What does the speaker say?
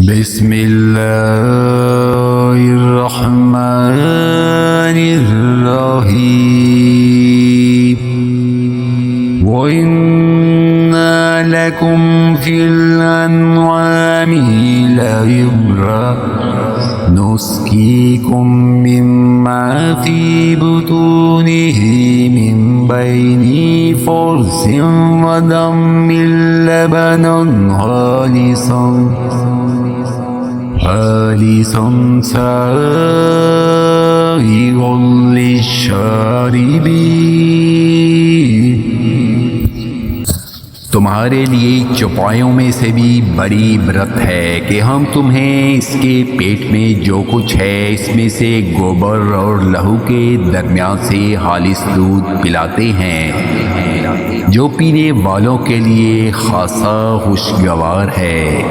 بسم اللہ الرحمن الرحیم وَإِنَّ لَكُمْ فِي الْأَنْعَامِ لَعِبْرَةً نُسْقِيكُم مِّمَّا فِي بُطُونِهِ مِن بَيْنِ فَرْثٍ وَدَمٍ لَبَنًا خالصا سائغا للشاربین۔ تمہارے لیے چوپایوں میں سے بھی بڑی عبرت ہے کہ ہم تمہیں اس کے پیٹ میں جو کچھ ہے اس میں سے گوبر اور لہو کے درمیان سے خالص دودھ پلاتے ہیں جو پینے والوں کے لیے خاصا خوشگوار ہے۔